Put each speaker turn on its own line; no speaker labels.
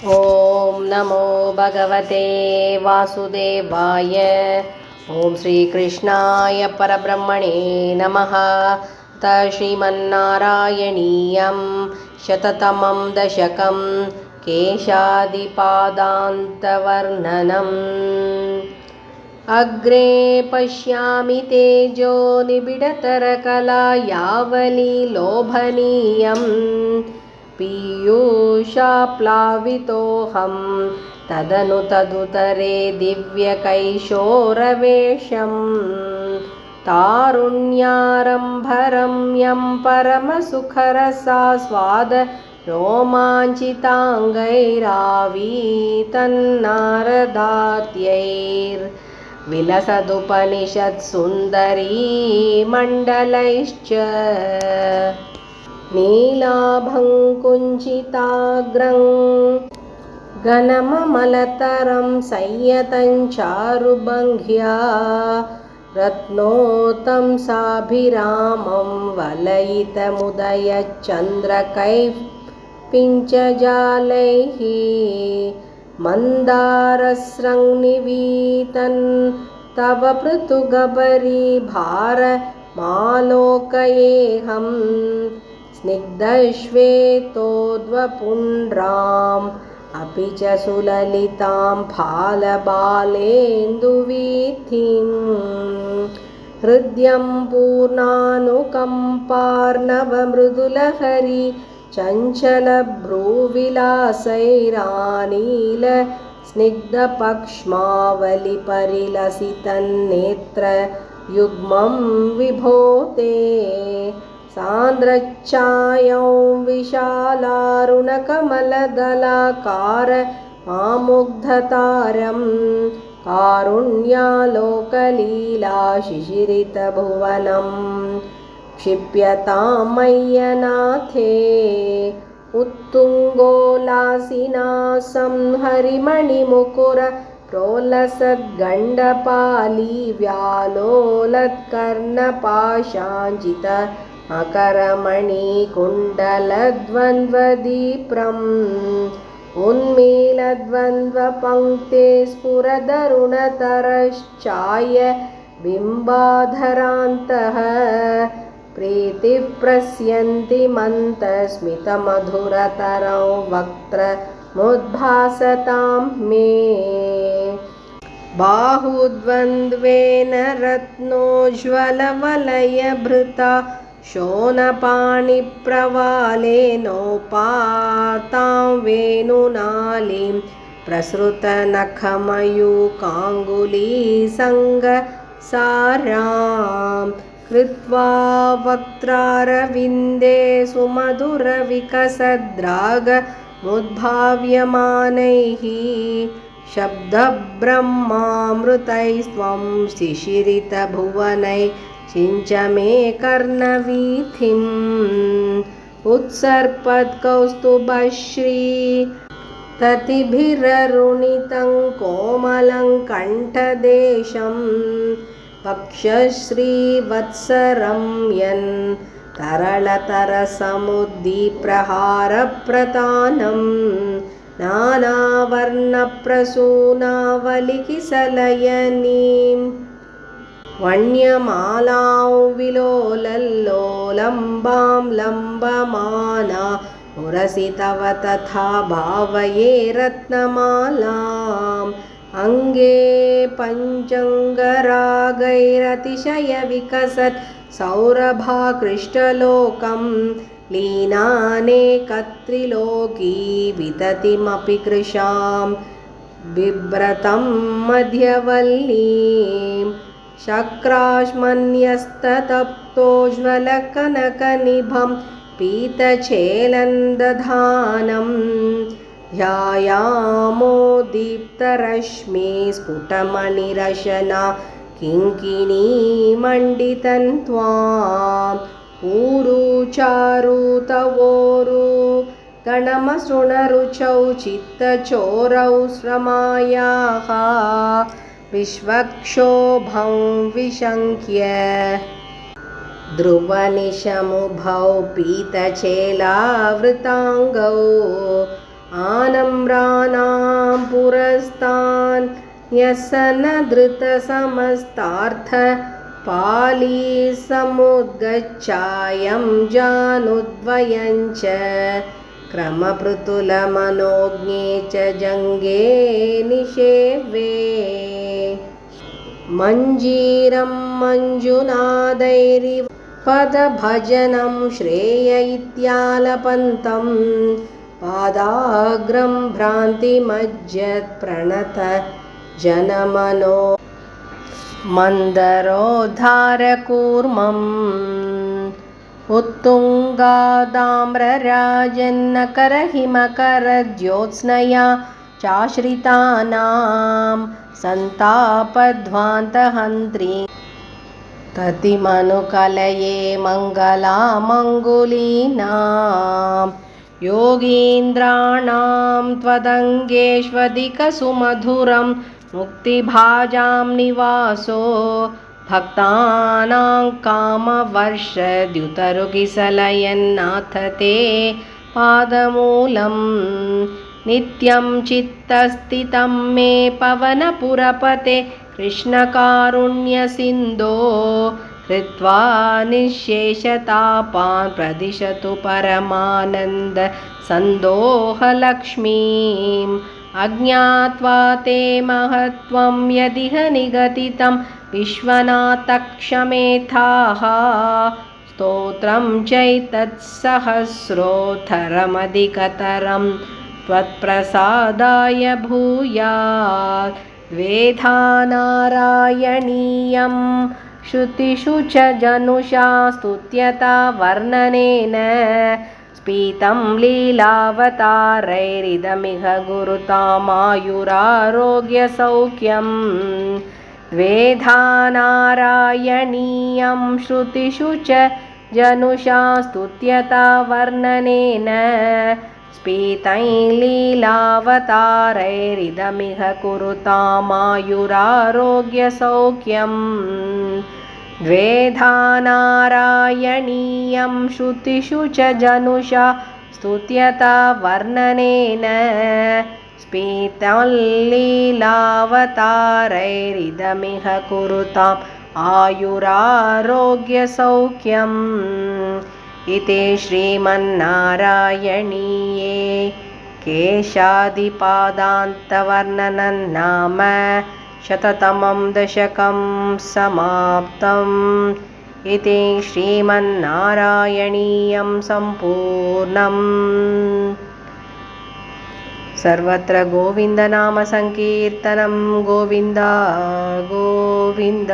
ॐ नमो भगवते वासुदेवाय। ॐ श्रीकृष्णाय परब्रह्मणे नमः। श्रीमन्नारायणीयं शततमं दशकं केशादिपादान्तवर्णनम्। अग्रे पश्यामि तेजो निबिडतरकला यावली लोभनीयम्। पीयूषाप्लावितोऽहं तदनु तदुतरे दिव्यकैशोरवेशं। तारुण्यारम्भरम्यं परमसुखरसास्वाद रोमाञ्चिताङ्गैरावीतन्नारदात्यैर्विलसदुपनिषत्सुन्दरी मण्डलैश्च। नीलाभं कुञ्चिताग्रं घनममलतरं संयतं चारुभङ्ग्या रत्नोत्तंसाभिरामं वलयितमुदयच्चन्द्रकैः पिञ्चजालैः मन्दारस्रंनिवीतं तव पृथुगबरीभारमालोकयेऽहम्। स्निग्धश्वेतोद्वपुण्ड्राम् अपि च सुललितां फालबालेन्दुवीथिं। हृद्यं पूर्णानुकम्पार्णवमृदुलहरी चञ्चलभ्रूविलासैरानील स्निग्धपक्ष्मावलिपरिलसितन्नेत्रयुग्मं विभो ते। सान्द्रच्छायां विशालारुणकमलदलाकारमामुग्धतारं कारुण्यालोकलीलाशिशिरितभुवनं क्षिप्यतां मय्यनाथे। उत्तुङ्गोल्लासिनासं हरिमणिमुकुर प्रोलसद्गण्डपाली व्यालोलत्कर्णपाशाञ्चित मकरमणिकुण्डलद्वन्द्वदीप्रम्। उन्मीलद्वन्द्वपङ्क्ते स्फुरदरुणतरश्चाय बिम्बाधरान्तः। प्रीतिः प्रस्यन्तिमन्तस्मितमधुरतरं वक्त्रमुद्भासतां मे। बाहुद्वन्द्वेन रत्नोज्ज्वलवलयभृता शोणपाणिप्रवालेनोपातां वेणुनालीं प्रसृतनखमयूखाङ्गुलीसङ्गसारां कृत्वा वक्त्रारविन्दे सुमधुरविकसद्रागमुद्भाव्यमानैः शब्दब्रह्मामृतैस्त्वं शिशिरितभुवनैः सिञ्च मे कर्णवीथिम्। उत्सर्पत्कौस्तुभश्री ततिभिररुणितं कोमलं कण्ठदेशं वक्षश्रीवत्सरम्यन् तरलतरसमुद्दीप्रहारप्रतानं नानावर्णप्रसूनावलिकिसलयनीम् वण्यमालां विलोलल्लोलम्बां लम्बमाना मुरसि तव तथा भावये रत्नमालाम्। अङ्गे पञ्चङ्गरागैरतिशयविकसत् सौरभाकृष्टलोकं लीनानेकत्रिलोकी विततिमपि कृशां बिभ्रतं मध्यवल्लीम्। शक्राश्मन्यस्ततप्तोज्ज्वलकनकनिभं पीतचेलन्दधानं ध्यायामो दीप्तरश्मिस्फुटमणिरशना किङ्किणीमण्डितं त्वाम्। ऊरू चारुतवोरू गणमसृणरुचौ चित्तचोरौ श्रमायाः विश्वक्षोभं विशङ्क्य। ध्रुवनिशमुभौ पीतचेलावृताङ्गौ आनम्रान् न्यसनधृतसमस्तार्थ पाली समुद्गच्छायं जानुद्वयं च क्रमपृतुलमनोज्ञे च जङ्गे निषेवे मञ्जीरं मञ्जुनादैरिव पदभजनं श्रेय इत्यालपन्तं पादाग्रं भ्रान्तिमज्जत्प्रणत जनमनो मन्दरोद्धारकूर्मम् उत्तुङ्गादाम्रराजन्नकरहिमकरज्योत्स्नया चाश्रितानां सन्तापध्वान्तहन्त्री ततिमनुकलये मङ्गलामङ्गुलीनां योगीन्द्राणां त्वदङ्गेष्वधिकसुमधुरं मुक्तिभाजां निवासो भक्तानां कामवर्षद्युतरुगिसलयन्नाथ ते पादमूलं नित्यं चित्तस्थितं मे पवनपुरपते कृष्णकारुण्यसिन्धो कृत्वा निःशेषतापान् प्रदिशतु परमानन्द सन्दोहलक्ष्मीम् अज्ञात्वा ते महत्त्वं यदिह निगदितं विश्वनाथक्षमेथाः स्तोत्रं चैतत्सहस्रोत्तरमधिकतरं त्वत्प्रसादाय भूयात् द्वेधा नारायणीयं श्रुतिषु च जनुषा स्तुत्यता वर्णनेन स्फीतं लीलावतारैरिदमिह गुरुतामायुरारोग्यसौख्यं द्वेधा नारायणीयं श्रुतिषु च जनुषा स्तुत्यता वर्णनेन स्फीतं लीलावतारैरिदमिह कुरुतामायुरारोग्यसौख्यं द्वेधा नारायणीयं श्रुतिषु च जनुषा स्तुत्यता वर्णनेन स्फीतं लीलावतारैरिदमिह कुरुताम् आयुरारोग्यसौख्यम् इति श्रीमन्नारायणीये केशादिपादान्तवर्णनं नाम शततमं दशकं समाप्तम् इति श्रीमन्नारायणीयं सम्पूर्णम् सर्वत्र गोविन्दनामसङ्कीर्तनं गोविन्द गोविन्द।